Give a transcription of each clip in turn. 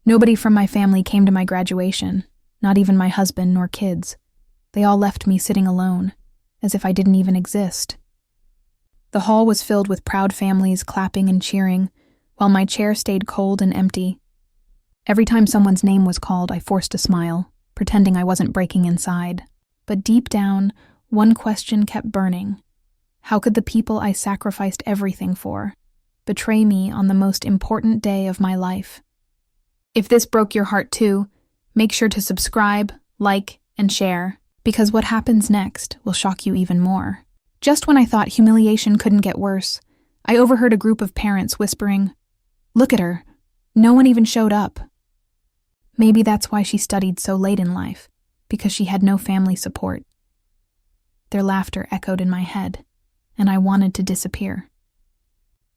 Nobody from my family came to my graduation, not even my husband nor kids. They all left me sitting alone, as if I didn't even exist. The hall was filled with proud families clapping and cheering, while my chair stayed cold and empty. Every time someone's name was called, I forced a smile, pretending I wasn't breaking inside. But deep down, one question kept burning. How could the people I sacrificed everything for betray me on the most important day of my life? If this broke your heart too, make sure to subscribe, like, and share, because what happens next will shock you even more. Just when I thought humiliation couldn't get worse, I overheard a group of parents whispering, "Look at her. No one even showed up." Maybe that's why she studied so late in life, because she had no family support. Their laughter echoed in my head, and I wanted to disappear.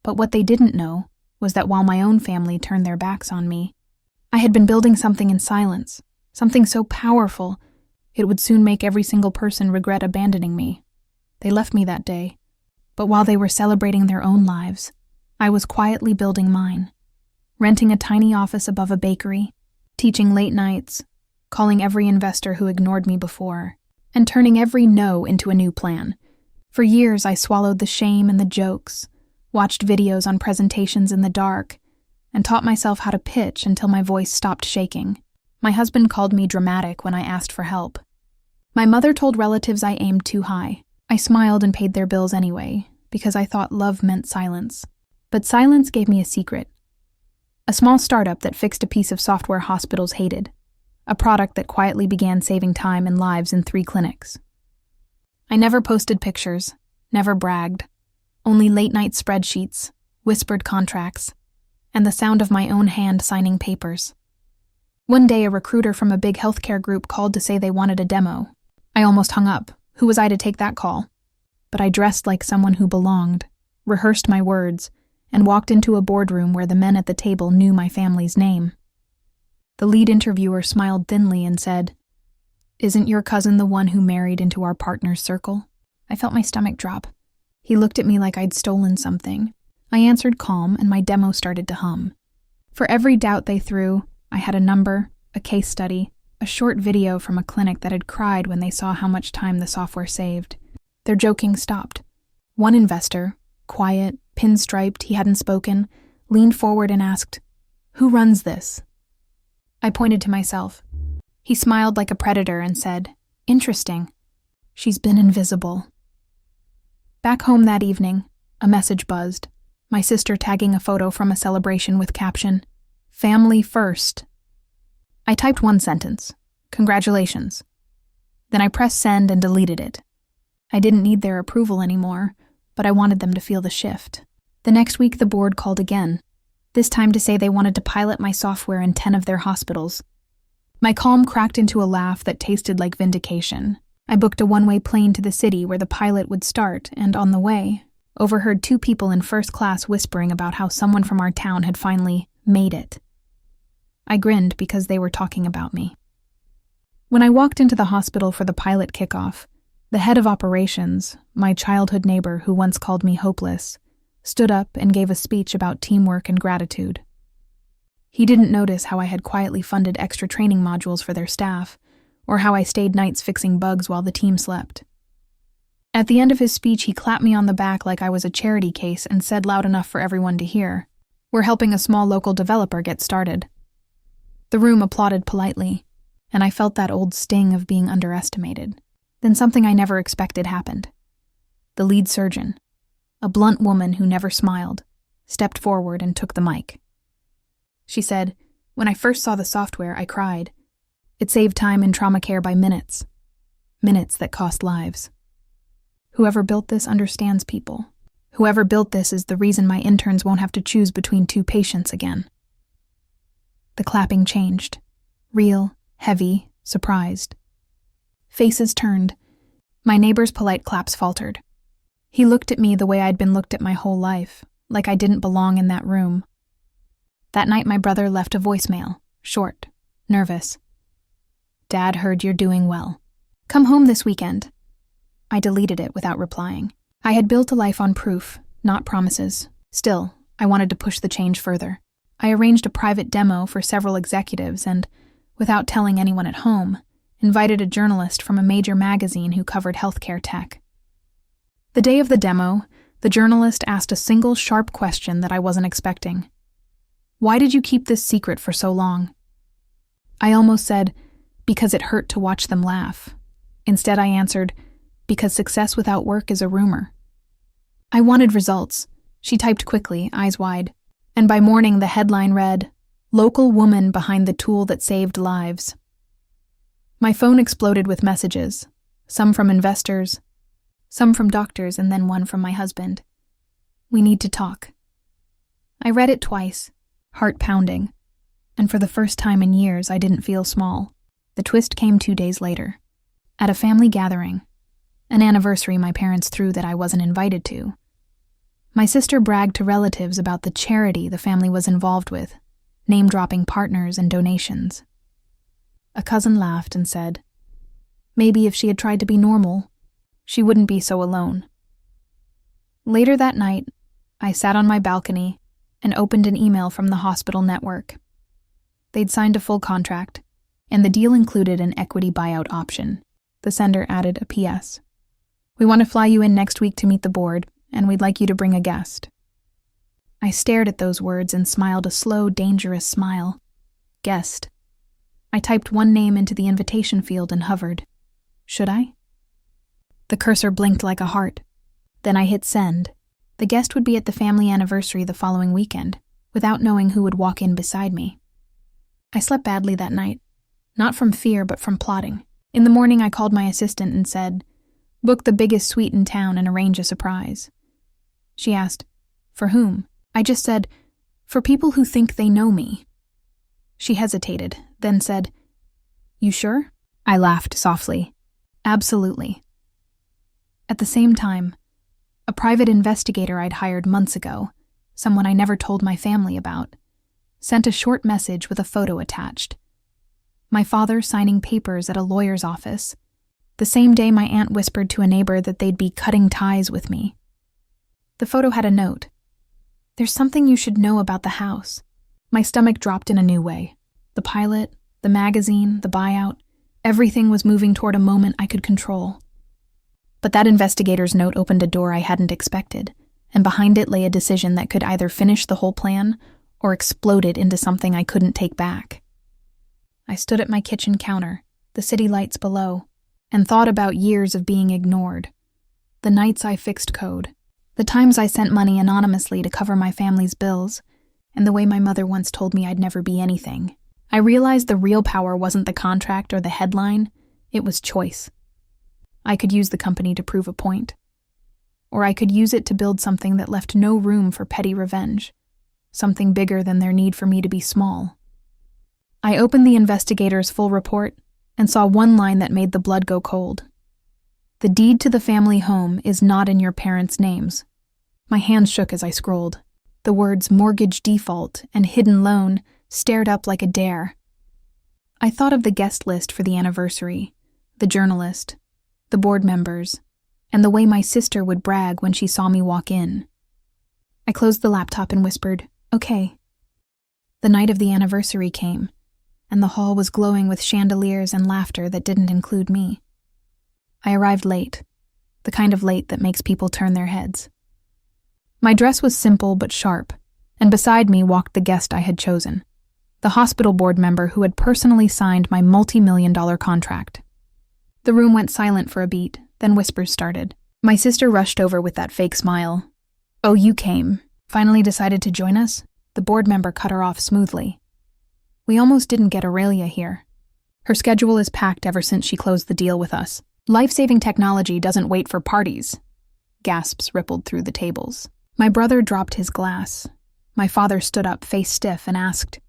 But what they didn't know was that while my own family turned their backs on me, I had been building something in silence, something so powerful, it would soon make every single person regret abandoning me. They left me that day, but while they were celebrating their own lives, I was quietly building mine, renting a tiny office above a bakery, teaching late nights, calling every investor who ignored me before, and turning every no into a new plan. For years, I swallowed the shame and the jokes, watched videos on presentations in the dark, and taught myself how to pitch until my voice stopped shaking. My husband called me dramatic when I asked for help. My mother told relatives I aimed too high. I smiled and paid their bills anyway, because I thought love meant silence. But silence gave me a secret. A small startup that fixed a piece of software hospitals hated. A product that quietly began saving time and lives in 3 clinics. I never posted pictures, never bragged. Only late-night spreadsheets, whispered contracts, and the sound of my own hand signing papers. One day, a recruiter from a big healthcare group called to say they wanted a demo. I almost hung up. Who was I to take that call? But I dressed like someone who belonged, rehearsed my words, and walked into a boardroom where the men at the table knew my family's name. The lead interviewer smiled thinly and said, "Isn't your cousin the one who married into our partner's circle?" I felt my stomach drop. He looked at me like I'd stolen something. I answered calm, and my demo started to hum. For every doubt they threw, I had a number, a case study, a short video from a clinic that had cried when they saw how much time the software saved. Their joking stopped. One investor, quiet, pinstriped, he hadn't spoken, leaned forward and asked, "Who runs this?" I pointed to myself. He smiled like a predator and said, "Interesting. She's been invisible." Back home that evening, a message buzzed, my sister tagging a photo from a celebration with caption, "Family first." I typed one sentence, "Congratulations." Then I pressed send and deleted it. I didn't need their approval anymore, but I wanted them to feel the shift. The next week, the board called again, this time to say they wanted to pilot my software in 10 of their hospitals. My calm cracked into a laugh that tasted like vindication. I booked a one-way plane to the city where the pilot would start, and on the way, overheard 2 people in first class whispering about how someone from our town had finally made it. I grinned because they were talking about me. When I walked into the hospital for the pilot kickoff, the head of operations, my childhood neighbor who once called me hopeless, stood up and gave a speech about teamwork and gratitude. He didn't notice how I had quietly funded extra training modules for their staff, or how I stayed nights fixing bugs while the team slept. At the end of his speech, he clapped me on the back like I was a charity case and said loud enough for everyone to hear, "We're helping a small local developer get started." The room applauded politely, and I felt that old sting of being underestimated. Then something I never expected happened. The lead surgeon, a blunt woman who never smiled, stepped forward and took the mic. She said, "When I first saw the software, I cried. It saved time in trauma care by minutes. Minutes that cost lives. Whoever built this understands people. Whoever built this is the reason my interns won't have to choose between 2 patients again." The clapping changed. Real, heavy, surprised. Faces turned. My neighbor's polite claps faltered. He looked at me the way I'd been looked at my whole life, like I didn't belong in that room. That night my brother left a voicemail, short, nervous. "Dad heard you're doing well. Come home this weekend." I deleted it without replying. I had built a life on proof, not promises. Still, I wanted to push the change further. I arranged a private demo for several executives and, without telling anyone at home, invited a journalist from a major magazine who covered healthcare tech. The day of the demo, the journalist asked a single sharp question that I wasn't expecting. "Why did you keep this secret for so long?" I almost said, "Because it hurt to watch them laugh." Instead, I answered, "Because success without work is a rumor." I wanted results. She typed quickly, eyes wide, and by morning the headline read, "Local woman behind the tool that saved lives." My phone exploded with messages, some from investors, some from doctors, and then one from my husband. "We need to talk." I read it twice, heart pounding, and for the first time in years I didn't feel small. The twist came 2 days later, at a family gathering, an anniversary my parents threw that I wasn't invited to. My sister bragged to relatives about the charity the family was involved with, name-dropping partners and donations. A cousin laughed and said, maybe if she had tried to be normal, she wouldn't be so alone. Later that night, I sat on my balcony and opened an email from the hospital network. They'd signed a full contract, and the deal included an equity buyout option. The sender added a PS. "We want to fly you in next week to meet the board, and we'd like you to bring a guest." I stared at those words and smiled a slow, dangerous smile. Guest. I typed one name into the invitation field and hovered. Should I? The cursor blinked like a heart. Then I hit send. The guest would be at the family anniversary the following weekend, without knowing who would walk in beside me. I slept badly that night, not from fear but from plotting. In the morning I called my assistant and said, "Book the biggest suite in town and arrange a surprise." She asked, "For whom?" I just said, "For people who think they know me." She hesitated, then said, "You sure?" I laughed softly. "Absolutely." At the same time, a private investigator I'd hired months ago, someone I never told my family about, sent a short message with a photo attached. My father signing papers at a lawyer's office, the same day my aunt whispered to a neighbor that they'd be cutting ties with me. The photo had a note. "There's something you should know about the house." My stomach dropped in a new way. The pilot, the magazine, the buyout, everything was moving toward a moment I could control. But that investigator's note opened a door I hadn't expected, and behind it lay a decision that could either finish the whole plan or explode it into something I couldn't take back. I stood at my kitchen counter, the city lights below, and thought about years of being ignored. The nights I fixed code, the times I sent money anonymously to cover my family's bills, and the way my mother once told me I'd never be anything. I realized the real power wasn't the contract or the headline, it was choice. I could use the company to prove a point. Or I could use it to build something that left no room for petty revenge, something bigger than their need for me to be small. I opened the investigator's full report and saw one line that made the blood go cold. "The deed to the family home is not in your parents' names." My hands shook as I scrolled. The words mortgage default and hidden loan stared up like a dare. I thought of the guest list for the anniversary, the journalist, the board members, and the way my sister would brag when she saw me walk in. I closed the laptop and whispered, "Okay." The night of the anniversary came, and the hall was glowing with chandeliers and laughter that didn't include me. I arrived late, the kind of late that makes people turn their heads. My dress was simple but sharp, and beside me walked the guest I had chosen, the hospital board member who had personally signed my multi-million-dollar contract. The room went silent for a beat, then whispers started. My sister rushed over with that fake smile. "Oh, you came. Finally decided to join us?" The board member cut her off smoothly. "We almost didn't get Aurelia here. Her schedule is packed ever since she closed the deal with us. Life-saving technology doesn't wait for parties." Gasps rippled through the tables. My brother dropped his glass. My father stood up, face stiff, and asked,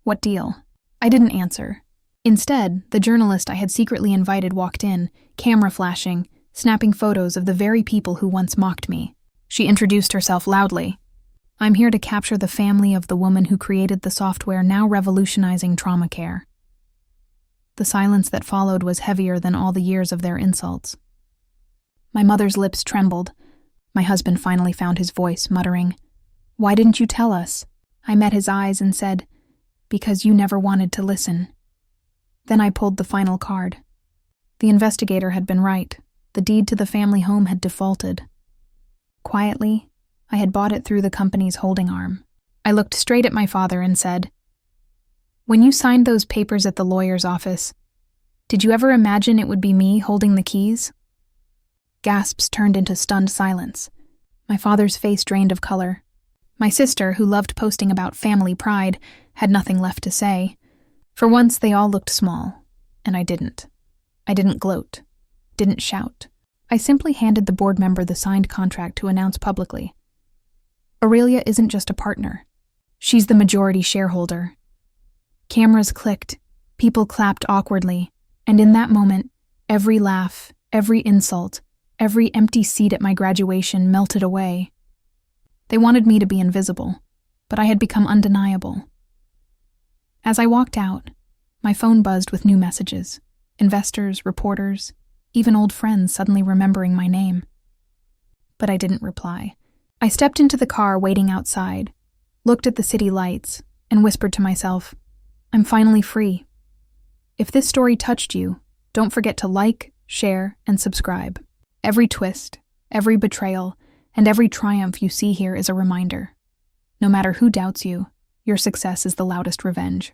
"What deal?" I didn't answer. Instead, the journalist I had secretly invited walked in, camera flashing, snapping photos of the very people who once mocked me. She introduced herself loudly. "I'm here to capture the family of the woman who created the software now revolutionizing trauma care." The silence that followed was heavier than all the years of their insults. My mother's lips trembled. My husband finally found his voice, muttering, "Why didn't you tell us?" I met his eyes and said, "Because you never wanted to listen." Then I pulled the final card. The investigator had been right. The deed to the family home had defaulted. Quietly, I had bought it through the company's holding arm. I looked straight at my father and said, "When you signed those papers at the lawyer's office, did you ever imagine it would be me holding the keys?" Gasps turned into stunned silence. My father's face drained of color. My sister, who loved posting about family pride, had nothing left to say. For once, they all looked small, and I didn't. I didn't gloat, didn't shout. I simply handed the board member the signed contract to announce publicly, "Aurelia isn't just a partner. She's the majority shareholder." Cameras clicked, people clapped awkwardly, and in that moment, every laugh, every insult, every empty seat at my graduation melted away. They wanted me to be invisible, but I had become undeniable. As I walked out, my phone buzzed with new messages. Investors, reporters, even old friends suddenly remembering my name. But I didn't reply. I stepped into the car waiting outside, looked at the city lights, and whispered to myself, "I'm finally free." If this story touched you, don't forget to like, share, and subscribe. Every twist, every betrayal, and every triumph you see here is a reminder. No matter who doubts you, your success is the loudest revenge.